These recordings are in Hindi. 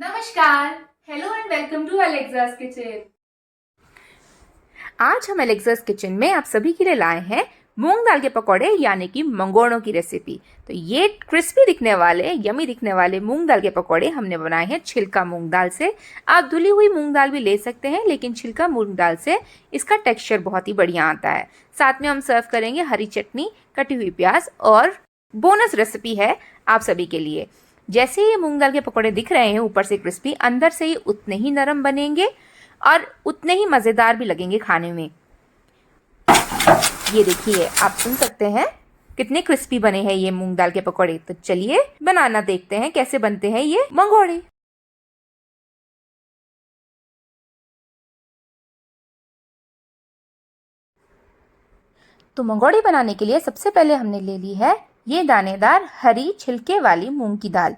नमस्कार, hello and welcome to Alexa's kitchen. आज हम एलेक्सास किचन में आप सभी के लिए लाए हैं मूंग दाल के पकौड़े यानी कि मंगोड़ों की रेसिपी। तो ये क्रिस्पी दिखने वाले यमी दिखने वाले मूंग दाल के पकौड़े हमने बनाए हैं छिलका मूंग दाल से। आप धुली हुई मूंग दाल भी ले सकते हैं, लेकिन छिलका मूंग दाल से इसका टेक्सचर बहुत ही बढ़िया आता है। साथ में हम सर्व करेंगे हरी चटनी, कटी हुई प्याज और बोनस रेसिपी है आप सभी के लिए। जैसे ये मूंग दाल के पकौड़े दिख रहे हैं ऊपर से क्रिस्पी, अंदर से ही उतने ही नरम बनेंगे और उतने ही मज़ेदार भी लगेंगे खाने में। ये देखिए, आप सुन सकते हैं कितने क्रिस्पी बने हैं ये मूंग दाल के पकौड़े। तो चलिए बनाना देखते हैं कैसे बनते हैं ये मंगोड़े। तो मंगोड़े बनाने के लिए सबसे पहले हमने ले ली है ये दानेदार हरी छिलके वाली मूंग की दाल।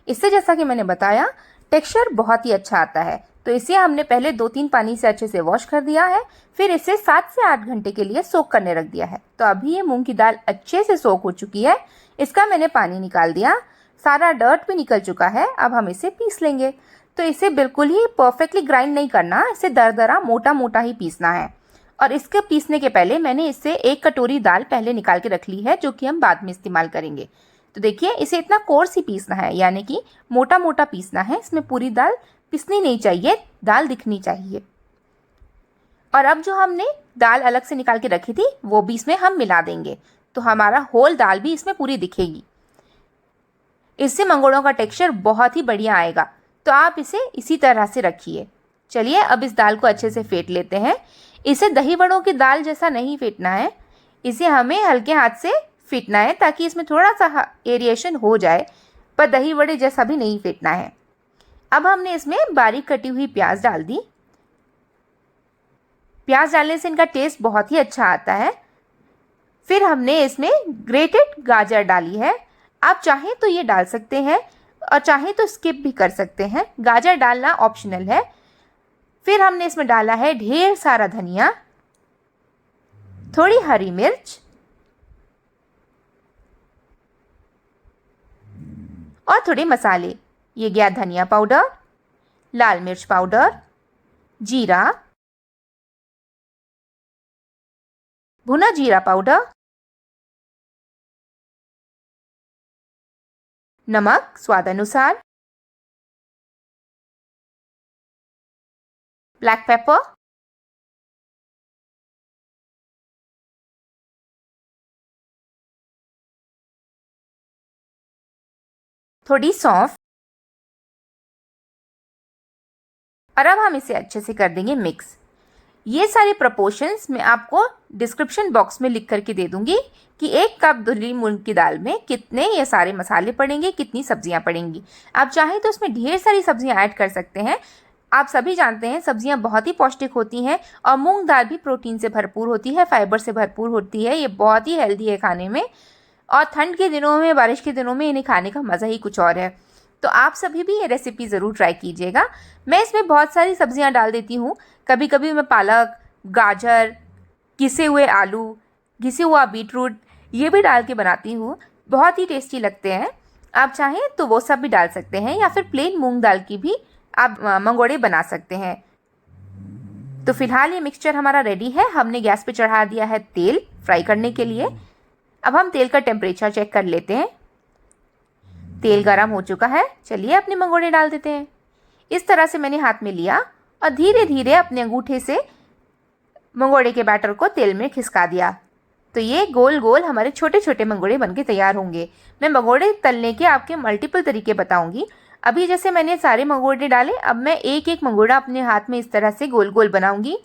इससे जैसा कि मैंने बताया टेक्सचर बहुत ही अच्छा आता है। तो इसे हमने पहले 2-3 पानी से अच्छे से वॉश कर दिया है, फिर इसे 7 से 8 घंटे के लिए सोक करने रख दिया है। तो अभी ये मूंग की दाल अच्छे से सोक हो चुकी है। इसका मैंने पानी निकाल दिया, सारा डर्ट भी निकल चुका है। अब हम इसे पीस लेंगे। तो इसे बिल्कुल ही परफेक्टली ग्राइंड नहीं करना, इसे दरदरा मोटा मोटा ही पीसना है। और इसके पीसने के पहले मैंने इससे 1 कटोरी दाल पहले निकाल के रख ली है, जो कि हम बाद में इस्तेमाल करेंगे। तो देखिए, इसे इतना कोर्स ही पीसना है, यानी कि मोटा मोटा पीसना है। इसमें पूरी दाल पिसनी नहीं चाहिए, दाल दिखनी चाहिए। और अब जो हमने दाल अलग से निकाल के रखी थी वो भी इसमें हम मिला देंगे, तो हमारा होल दाल भी इसमें पूरी दिखेगी। इससे मंगोड़ों का टेक्सचर बहुत ही बढ़िया आएगा। तो आप इसे इसी तरह से रखिए। चलिए अब इस दाल को अच्छे से फेंट लेते हैं। इसे दही बड़ों की दाल जैसा नहीं फेंटना है, इसे हमें हल्के हाथ से फेंटना है ताकि इसमें थोड़ा सा एरिएशन हो जाए, पर दही बड़े जैसा भी नहीं फेंटना है। अब हमने इसमें बारीक कटी हुई प्याज डाल दी। प्याज डालने से इनका टेस्ट बहुत ही अच्छा आता है। फिर हमने इसमें ग्रेटेड गाजर डाली है। आप चाहें तो ये डाल सकते हैं और चाहें तो स्किप भी कर सकते हैं, गाजर डालना ऑप्शनल है। फिर हमने इसमें डाला है ढेर सारा धनिया, थोड़ी हरी मिर्च और थोड़े मसाले। ये गया धनिया पाउडर, लाल मिर्च पाउडर, जीरा, भुना जीरा पाउडर, नमक स्वाद अनुसार, ब्लैक पेपर, थोड़ी सौंफ। और अब हम इसे अच्छे से कर देंगे मिक्स। ये सारे प्रोपोर्शंस मैं आपको डिस्क्रिप्शन बॉक्स में लिख करके दे दूंगी कि 1 कप धुली मूंग की दाल में कितने ये सारे मसाले पड़ेंगे, कितनी सब्जियां पड़ेंगी। आप चाहें तो उसमें ढेर सारी सब्जियां ऐड कर सकते हैं। आप सभी जानते हैं सब्जियां बहुत ही पौष्टिक होती हैं और मूंग दाल भी प्रोटीन से भरपूर होती है, फाइबर से भरपूर होती है। ये बहुत ही हेल्दी है खाने में, और ठंड के दिनों में, बारिश के दिनों में इन्हें खाने का मज़ा ही कुछ और है। तो आप सभी भी ये रेसिपी ज़रूर ट्राई कीजिएगा। मैं इसमें बहुत सारी सब्जियां डाल देती हूँ। कभी कभी मैं पालक, गाजर, घिसे हुए आलू, घिसे हुआ बीटरूट ये भी डाल के बनाती हूँ। बहुत ही टेस्टी लगते हैं। आप चाहें तो वो सब भी डाल सकते हैं, या फिर प्लेन मूंग दाल की भी आप मंगोड़े बना सकते हैं। तो फिलहाल ये मिक्सचर हमारा रेडी है। हमने गैस पे चढ़ा दिया है तेल फ्राई करने के लिए। अब हम तेल का टेम्परेचर चेक कर लेते हैं। तेल गरम हो चुका है। चलिए अपने मंगोड़े डाल देते हैं। इस तरह से मैंने हाथ में लिया और धीरे धीरे अपने अंगूठे से मंगोड़े के बैटर को तेल में खिसका दिया। तो ये गोल गोल हमारे छोटे छोटे मंगोड़े बनके तैयार होंगे। मैं मंगोड़े तलने के आपके मल्टीपल तरीके बताऊंगी। अभी जैसे मैंने सारे मंगोड़े डाले, अब मैं एक एक मंगोड़ा अपने हाथ में इस तरह से गोल गोल बनाऊंगी।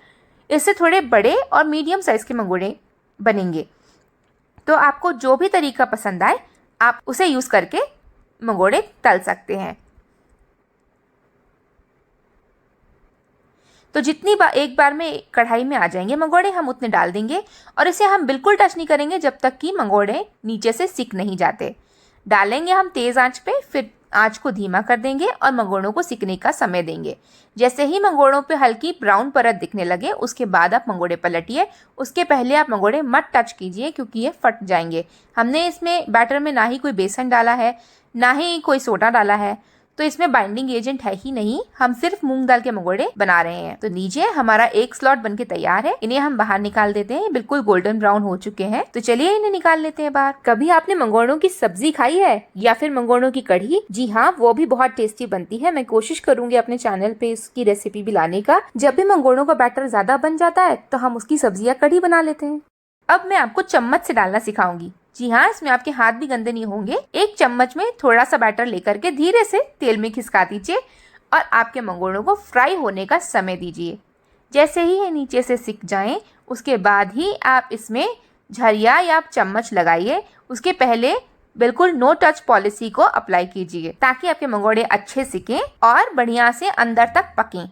इससे थोड़े बड़े और मीडियम साइज़ के मंगोड़े बनेंगे। तो आपको जो भी तरीका पसंद आए आप उसे यूज़ करके मंगोड़े तल सकते हैं। तो जितनी बार एक बार में कढ़ाई में आ जाएंगे मंगोड़े, हम उतने डाल देंगे और इसे हम बिल्कुल टच नहीं करेंगे जब तक कि मंगोड़े नीचे से सिक नहीं जाते। डालेंगे हम तेज़ आंच पे, फिर आंच को धीमा कर देंगे और मंगोड़ों को सिकने का समय देंगे। जैसे ही मंगोड़ों पे हल्की ब्राउन परत दिखने लगे उसके बाद आप मंगोड़े पलटिए। उसके पहले आप मंगोड़े मत टच कीजिए क्योंकि ये फट जाएंगे। हमने इसमें बैटर में ना ही कोई बेसन डाला है, ना ही कोई सोडा डाला है। तो इसमें बाइंडिंग एजेंट है ही नहीं, हम सिर्फ मूंग दाल के मंगोड़े बना रहे हैं। तो लीजिए हमारा एक स्लॉट बनके तैयार है। इन्हें हम बाहर निकाल देते हैं, बिल्कुल गोल्डन ब्राउन हो चुके हैं। तो चलिए इन्हें निकाल लेते हैं बाहर। कभी आपने मंगोड़ों की सब्जी खाई है या फिर मंगोड़ों की कढ़ी? जी हाँ, वो भी बहुत टेस्टी बनती है। मैं कोशिश करूंगी अपने चैनल पे इसकी रेसिपी भी लाने का। जब भी मंगोड़ों का बैटर ज्यादा बन जाता है तो हम उसकी सब्जी या कढ़ी बना लेते हैं। अब मैं आपको चम्मच से डालना सिखाऊंगी। जी हाँ, इसमें आपके हाथ भी गंदे नहीं होंगे। एक चम्मच में थोड़ा सा बैटर लेकर के धीरे से तेल में खिसका दीजिए और आपके मंगोड़ों को फ्राई होने का समय दीजिए। जैसे ही ये नीचे से सिक जाएं, उसके बाद ही आप इसमें झरिया या आप चम्मच लगाइए। उसके पहले बिल्कुल नो टच पॉलिसी को अप्लाई कीजिए ताकि आपके मंगोड़े अच्छे सिकें और बढ़िया से अंदर तक पकें।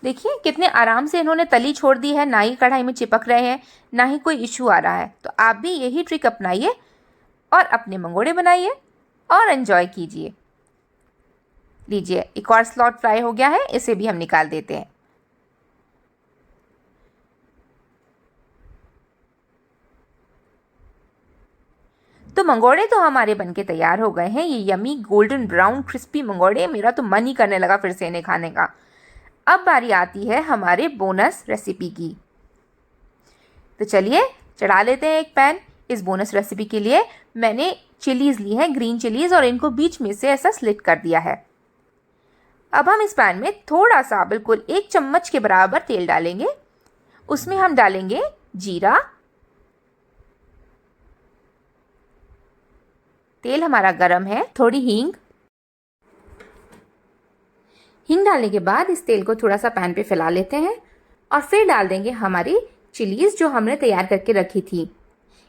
देखिए कितने आराम से इन्होंने तली छोड़ दी है, ना ही कढ़ाई में चिपक रहे हैं, ना ही कोई इशू आ रहा है। तो आप भी यही ट्रिक अपनाइए और अपने मंगोड़े बनाइए और एंजॉय कीजिए। लीजिए एक और स्लॉट फ्राई हो गया है, इसे भी हम निकाल देते हैं। तो मंगोड़े तो हमारे बनके तैयार हो गए हैं। ये यमी गोल्डन ब्राउन क्रिस्पी मंगोड़े, मेरा तो मन ही करने लगा फिर से इन्हें खाने का। अब बारी आती है हमारे बोनस रेसिपी की। तो चलिए चढ़ा लेते हैं एक पैन। इस बोनस रेसिपी के लिए मैंने चिलीज ली है, ग्रीन चिलीज, और इनको बीच में से ऐसा स्लिट कर दिया है। अब हम इस पैन में थोड़ा सा, बिल्कुल 1 चम्मच के बराबर तेल डालेंगे। उसमें हम डालेंगे जीरा। तेल हमारा गरम है। थोड़ी हींग। हींग डालने के बाद इस तेल को थोड़ा सा पैन पे फैला लेते हैं और फिर डाल देंगे हमारी चिलीज जो हमने तैयार करके रखी थी।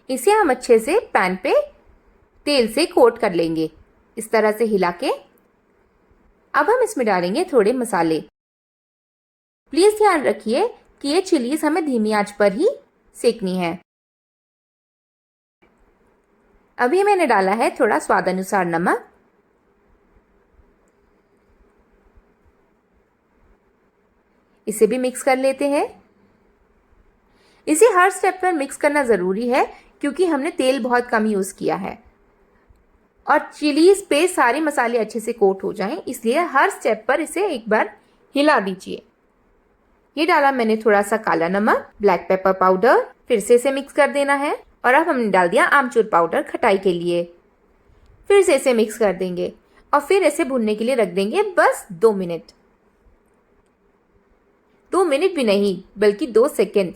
इसे हम अच्छे से पैन पे तेल से कोट कर लेंगे, इस तरह से हिला के। अब हम इसमें डालेंगे थोड़े मसाले। प्लीज ध्यान रखिए कि ये चिलीज हमें धीमी आंच पर ही सेकनी है। अभी मैंने डाला है थोड़ा स्वाद अनुसार नमक। इसे भी मिक्स कर लेते हैं। इसे हर स्टेप पर मिक्स करना ज़रूरी है क्योंकि हमने तेल बहुत कम यूज़ किया है और चिलीज पे सारे मसाले अच्छे से कोट हो जाएं, इसलिए हर स्टेप पर इसे एक बार हिला दीजिए। ये डाला मैंने थोड़ा सा काला नमक, ब्लैक पेपर पाउडर। फिर से इसे मिक्स कर देना है। और अब हमने डाल दिया आमचूर पाउडर खटाई के लिए। फिर से इसे मिक्स कर देंगे और फिर इसे भुनने के लिए रख देंगे बस 2 मिनट। 2 मिनट भी नहीं बल्कि 2 सेकेंड।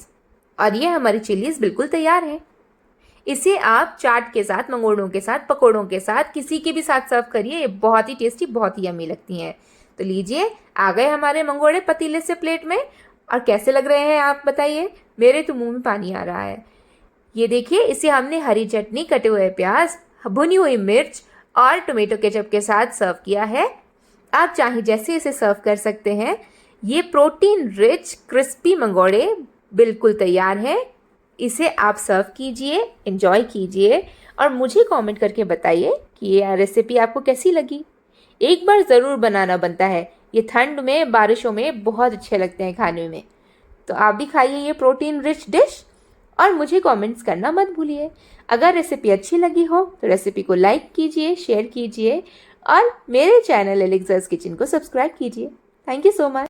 और ये हमारी चिलीज बिल्कुल तैयार है। इसे आप चाट के साथ, मंगोड़ों के साथ, पकौड़ों के साथ, किसी के भी साथ सर्व करिए। ये बहुत ही टेस्टी, बहुत ही यम्मी लगती हैं। तो लीजिए आ गए हमारे मंगोड़े पतीले से प्लेट में। और कैसे लग रहे हैं आप बताइए? मेरे तो मुंह में पानी आ रहा है। ये देखिए, इसे हमने हरी चटनी, कटे हुए प्याज, भुनी हुई मिर्च और टोमेटो केचप के साथ सर्व किया है। आप चाहे जैसे इसे सर्व कर सकते हैं। ये प्रोटीन रिच क्रिस्पी मंगोड़े बिल्कुल तैयार है। इसे आप सर्व कीजिए, एंजॉय कीजिए और मुझे कमेंट करके बताइए कि ये रेसिपी आपको कैसी लगी। एक बार ज़रूर बनाना बनता है। ये ठंड में, बारिशों में बहुत अच्छे लगते हैं खाने में। तो आप भी खाइए ये प्रोटीन रिच डिश और मुझे कमेंट्स करना मत भूलिए। अगर रेसिपी अच्छी लगी हो तो रेसिपी को लाइक कीजिए, शेयर कीजिए और मेरे चैनल एलेक्सास किचन को सब्सक्राइब कीजिए। Thank you so much.